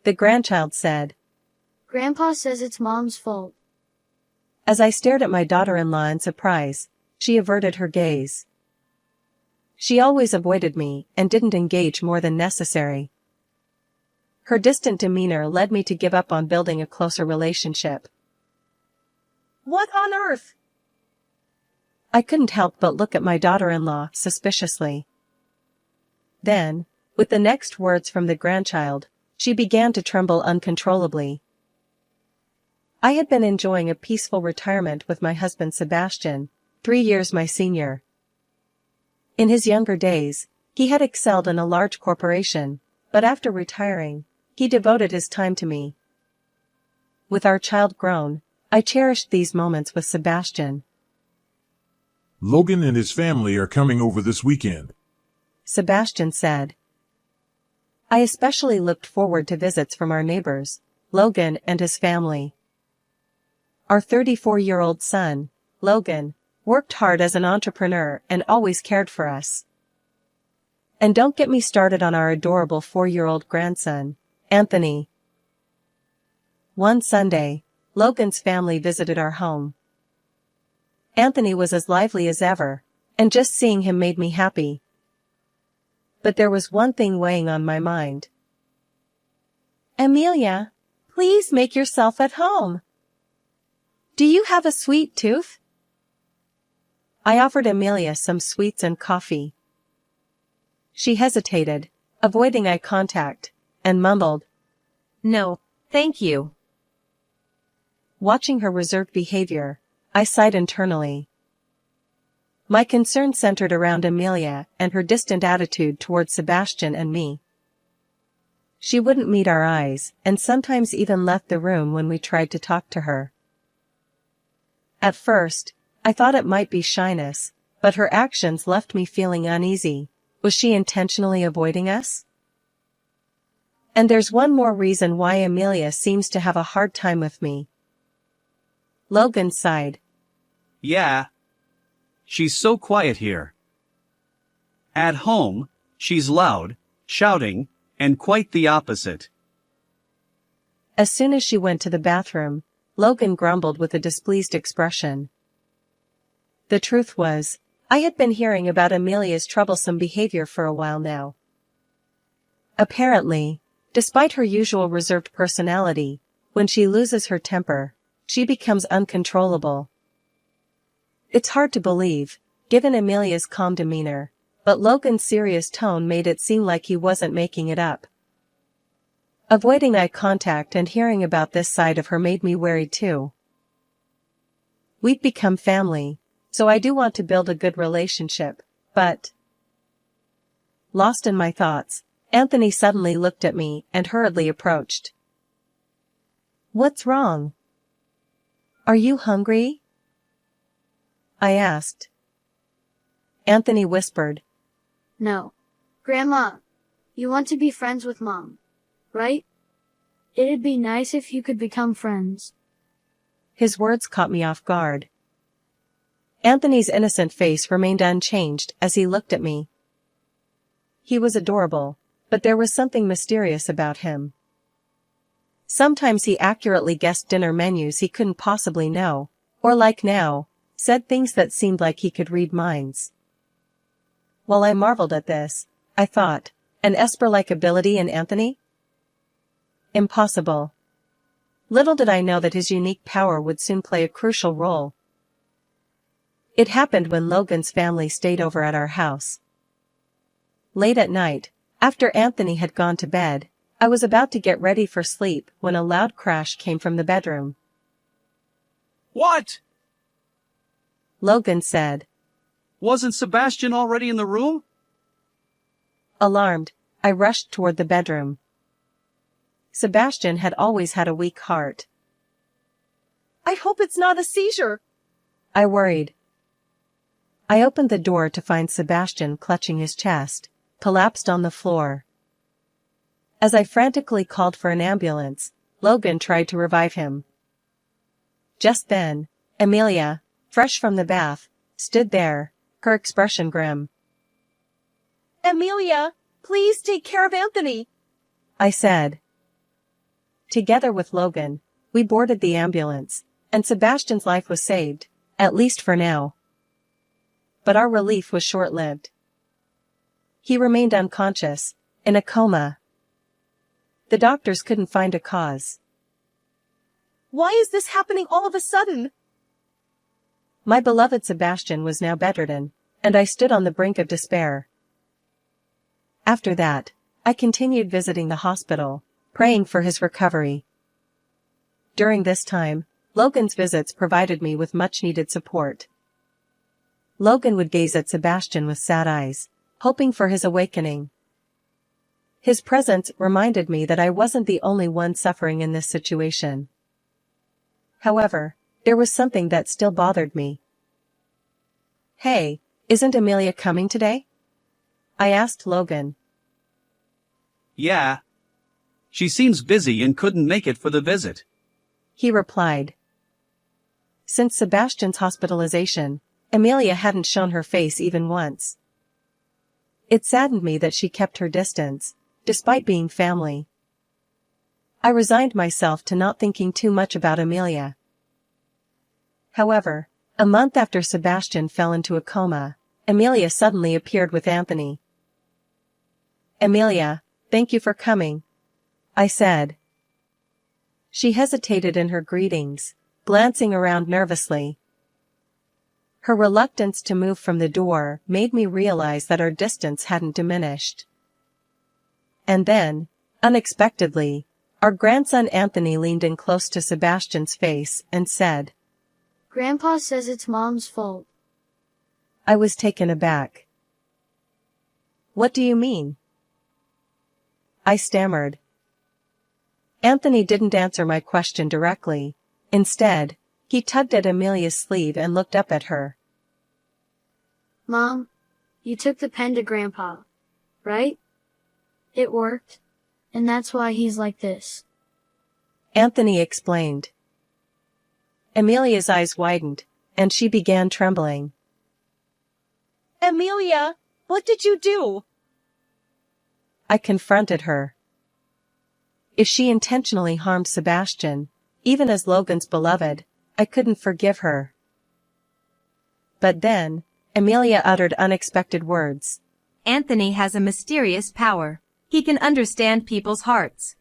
the grandchild said. Grandpa says it's Mom's fault. As I stared at my daughter-in-law in surprise, she averted her gaze. She always avoided me and didn't engage more than necessary. Her distant demeanor led me to give up on building a closer relationship. What on earth? I couldn't help but look at my daughter-in-law suspiciously. Then, with the next words from the grandchild, she began to tremble uncontrollably. I had been enjoying a peaceful retirement with my husband Sebastian, 3 years my senior. In his younger days, he had excelled in a large corporation, but after retiring, he devoted his time to me. With our child grown, I cherished these moments with Sebastian. Logan and his family are coming over this weekend, Sebastian said. I especially looked forward to visits from our neighbors, Logan and his family. Our 34-year-old son, Logan, worked hard as an entrepreneur and always cared for us. And don't get me started on our adorable 4-year-old grandson, Anthony. One Sunday, Logan's family visited our home. Anthony was as lively as ever, and just seeing him made me happy. But there was one thing weighing on my mind. Amelia, please make yourself at home. Do you have a sweet tooth? I offered Amelia some sweets and coffee. She hesitated, avoiding eye contact, and mumbled, No, thank you. Watching her reserved behavior, I sighed internally. My concern centered around Amelia and her distant attitude toward Sebastian and me. She wouldn't meet our eyes, and sometimes even left the room when we tried to talk to her. At first, I thought it might be shyness, but her actions left me feeling uneasy. Was she intentionally avoiding us? And there's one more reason why Amelia seems to have a hard time with me. Logan sighed. Yeah. She's so quiet here. At home, she's loud, shouting, and quite the opposite. As soon as she went to the bathroom, Logan grumbled with a displeased expression. The truth was, I had been hearing about Amelia's troublesome behavior for a while now. Apparently, despite her usual reserved personality, when she loses her temper, she becomes uncontrollable. It's hard to believe, given Amelia's calm demeanor, but Logan's serious tone made it seem like he wasn't making it up. Avoiding eye contact and hearing about this side of her made me wary too. We've become family, so I do want to build a good relationship, but... Lost in my thoughts, Anthony suddenly looked at me and hurriedly approached. What's wrong? Are you hungry? I asked. Anthony whispered. No. Grandma, you want to be friends with Mom, right? It'd be nice if you could become friends. His words caught me off guard. Anthony's innocent face remained unchanged as he looked at me. He was adorable, but there was something mysterious about him. Sometimes he accurately guessed dinner menus he couldn't possibly know, or like now, said things that seemed like he could read minds. While I marveled at this, I thought, an Esper-like ability in Anthony? Impossible. Little did I know that his unique power would soon play a crucial role. It happened when Logan's family stayed over at our house. Late at night, after Anthony had gone to bed, I was about to get ready for sleep when a loud crash came from the bedroom. What? Logan said. Wasn't Sebastian already in the room? Alarmed, I rushed toward the bedroom. Sebastian had always had a weak heart. I hope it's not a seizure, I worried. I opened the door to find Sebastian clutching his chest, collapsed on the floor. As I frantically called for an ambulance, Logan tried to revive him. Just then, Amelia, fresh from the bath, stood there, her expression grim. Amelia, please take care of Anthony, I said. Together with Logan, we boarded the ambulance, and Sebastian's life was saved, at least for now. But our relief was short-lived. He remained unconscious, in a coma. The doctors couldn't find a cause. Why is this happening all of a sudden? My beloved Sebastian was now bedridden, and I stood on the brink of despair. After that, I continued visiting the hospital, praying for his recovery. During this time, Logan's visits provided me with much-needed support. Logan would gaze at Sebastian with sad eyes, hoping for his awakening. His presence reminded me that I wasn't the only one suffering in this situation. However, there was something that still bothered me. "Hey, isn't Amelia coming today?" I asked Logan. Yeah. She seems busy and couldn't make it for the visit, he replied. Since Sebastian's hospitalization, Amelia hadn't shown her face even once. It saddened me that she kept her distance, despite being family. I resigned myself to not thinking too much about Amelia. However, a month after Sebastian fell into a coma, Amelia suddenly appeared with Anthony. "Amelia, thank you for coming," I said. She hesitated in her greetings, glancing around nervously. Her reluctance to move from the door made me realize that our distance hadn't diminished. And then, unexpectedly, our grandson Anthony leaned in close to Sebastian's face and said, Grandpa says it's Mom's fault. I was taken aback. "What do you mean?" I stammered. Anthony didn't answer my question directly. Instead, he tugged at Amelia's sleeve and looked up at her. Mom, you took the pen to Grandpa, right? It worked, and that's why he's like this. Anthony explained. Amelia's eyes widened, and she began trembling. "Amelia, what did you do?" I confronted her. If she intentionally harmed Sebastian, even as Logan's beloved, I couldn't forgive her. But then, Amelia uttered unexpected words. Anthony has a mysterious power. He can understand people's hearts.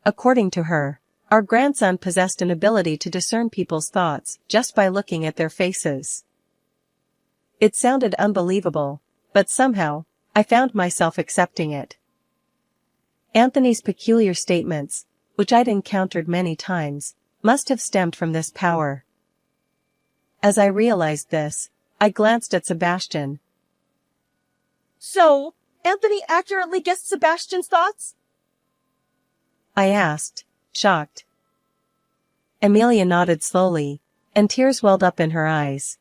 According to her, our grandson possessed an ability to discern people's thoughts just by looking at their faces. It sounded unbelievable, but somehow, I found myself accepting it. Anthony's peculiar statements, which I'd encountered many times, must have stemmed from this power. As I realized this, I glanced at Sebastian. "So, Anthony accurately guessed Sebastian's thoughts?" I asked, shocked. Amelia nodded slowly, and tears welled up in her eyes.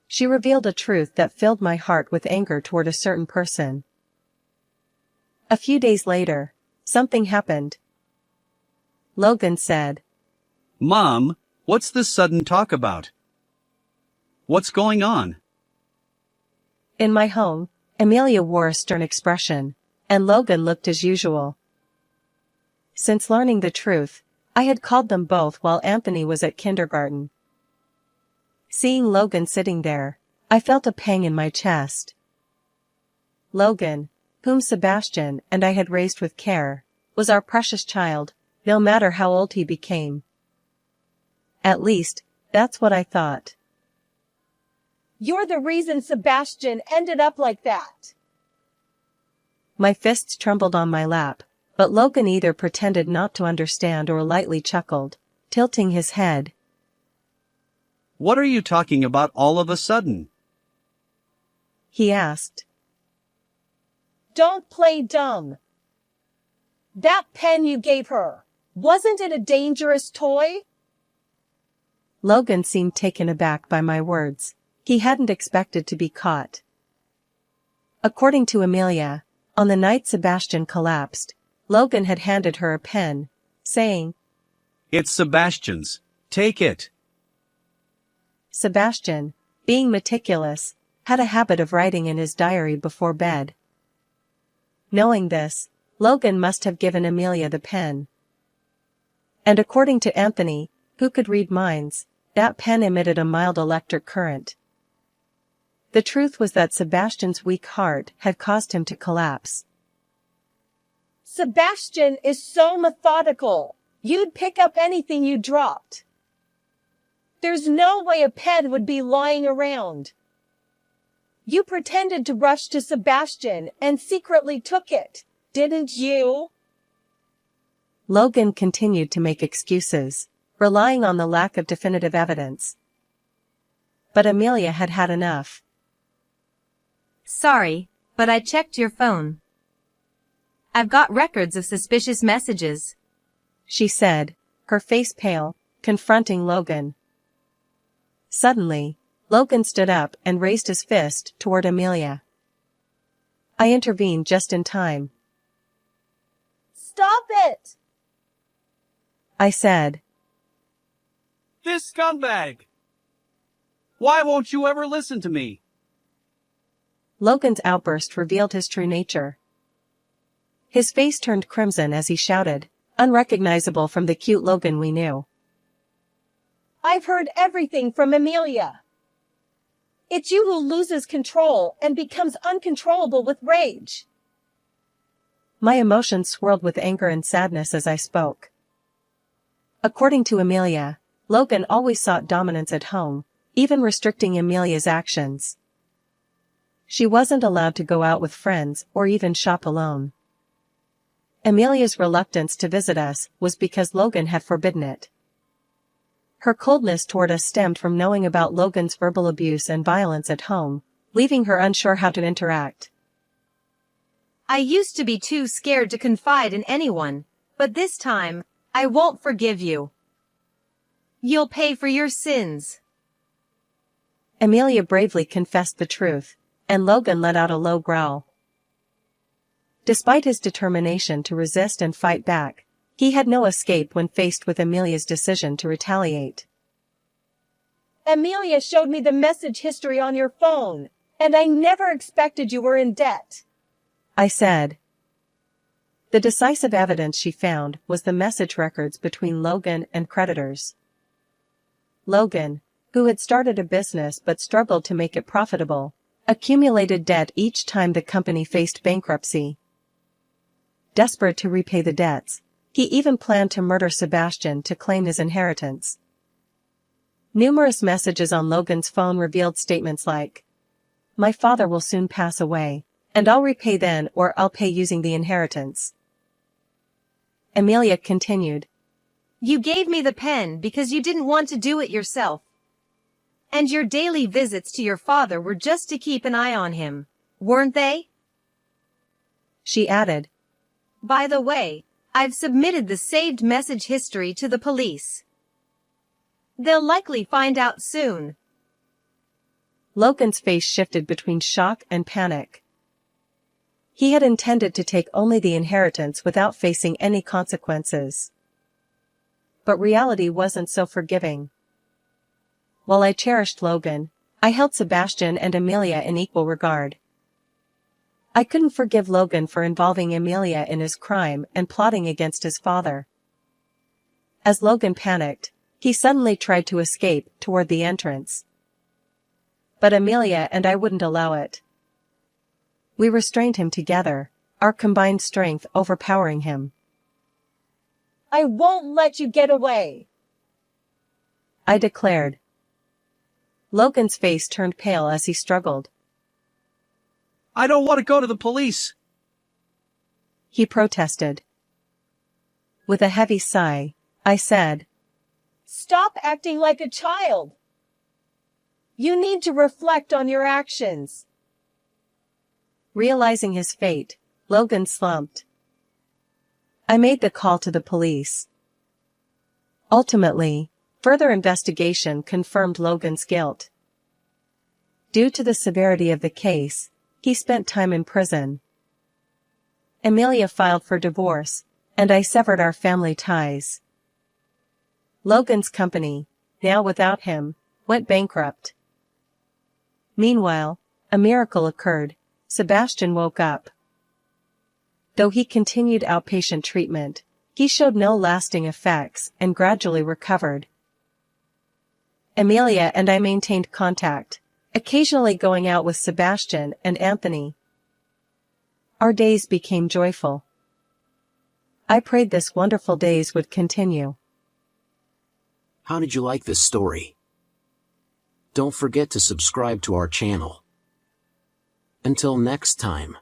She revealed a truth that filled my heart with anger toward a certain person. A few days later, something happened. Logan said, "Mom, what's this sudden talk about? What's going on?" In my home, Amelia wore a stern expression, and Logan looked as usual. Since learning the truth, I had called them both while Anthony was at kindergarten. Seeing Logan sitting there, I felt a pang in my chest. Logan, whom Sebastian and I had raised with care, was our precious child, no matter how old he became. At least, that's what I thought. "You're the reason Sebastian ended up like that." My fists trembled on my lap, but Logan either pretended not to understand or lightly chuckled, tilting his head. "What are you talking about all of a sudden?" he asked. "Don't play dumb. That pen you gave her, wasn't it a dangerous toy?" Logan seemed taken aback by my words. He hadn't expected to be caught. According to Amelia, on the night Sebastian collapsed, Logan had handed her a pen, saying, "It's Sebastian's. Take it." Sebastian, being meticulous, had a habit of writing in his diary before bed. Knowing this, Logan must have given Amelia the pen. And according to Anthony, who could read minds, that pen emitted a mild electric current. The truth was that Sebastian's weak heart had caused him to collapse. Sebastian is so methodical. You'd pick up anything you dropped. There's no way a pen would be lying around. You pretended to rush to Sebastian and secretly took it, didn't you? Logan continued to make excuses, relying on the lack of definitive evidence. But Amelia had had enough. Sorry, but I checked your phone. I've got records of suspicious messages, she said, her face pale, confronting Logan. Suddenly, Logan stood up and raised his fist toward Amelia. I intervened just in time. Stop it! I said. This scumbag! Why won't you ever listen to me? Logan's outburst revealed his true nature. His face turned crimson as he shouted, unrecognizable from the cute Logan we knew. I've heard everything from Amelia. It's you who loses control and becomes uncontrollable with rage. My emotions swirled with anger and sadness as I spoke. According to Amelia, Logan always sought dominance at home, even restricting Amelia's actions. She wasn't allowed to go out with friends or even shop alone. Amelia's reluctance to visit us was because Logan had forbidden it. Her coldness toward us stemmed from knowing about Logan's verbal abuse and violence at home, leaving her unsure how to interact. I used to be too scared to confide in anyone, but this time, I won't forgive you. You'll pay for your sins. Amelia bravely confessed the truth, and Logan let out a low growl. Despite his determination to resist and fight back, he had no escape when faced with Amelia's decision to retaliate. Amelia showed me the message history on your phone, and I never expected you were in debt, I said. The decisive evidence she found was the message records between Logan and creditors. Logan, who had started a business but struggled to make it profitable, accumulated debt each time the company faced bankruptcy. Desperate to repay the debts, he even planned to murder Sebastian to claim his inheritance. Numerous messages on Logan's phone revealed statements like, "My father will soon pass away, and I'll repay then or I'll pay using the inheritance." Amelia continued, You gave me the pen because you didn't want to do it yourself. And your daily visits to your father were just to keep an eye on him, weren't they? She added, By the way, I've submitted the saved message history to the police. They'll likely find out soon. Logan's face shifted between shock and panic. He had intended to take only the inheritance without facing any consequences. But reality wasn't so forgiving. While I cherished Logan, I held Sebastian and Amelia in equal regard. I couldn't forgive Logan for involving Amelia in his crime and plotting against his father. As Logan panicked, he suddenly tried to escape toward the entrance. But Amelia and I wouldn't allow it. We restrained him together, our combined strength overpowering him. I won't let you get away, I declared. Logan's face turned pale as he struggled. I don't want to go to the police, he protested. With a heavy sigh, I said, Stop acting like a child. You need to reflect on your actions. Realizing his fate, Logan slumped. I made the call to the police. Ultimately, further investigation confirmed Logan's guilt. Due to the severity of the case, he spent time in prison. Amelia filed for divorce, and I severed our family ties. Logan's company, now without him, went bankrupt. Meanwhile, a miracle occurred. Sebastian woke up. Though he continued outpatient treatment, he showed no lasting effects and gradually recovered. Amelia and I maintained contact, occasionally going out with Sebastian and Anthony. Our days became joyful. I prayed this wonderful days would continue. How did you like this story? Don't forget to subscribe to our channel. Until next time.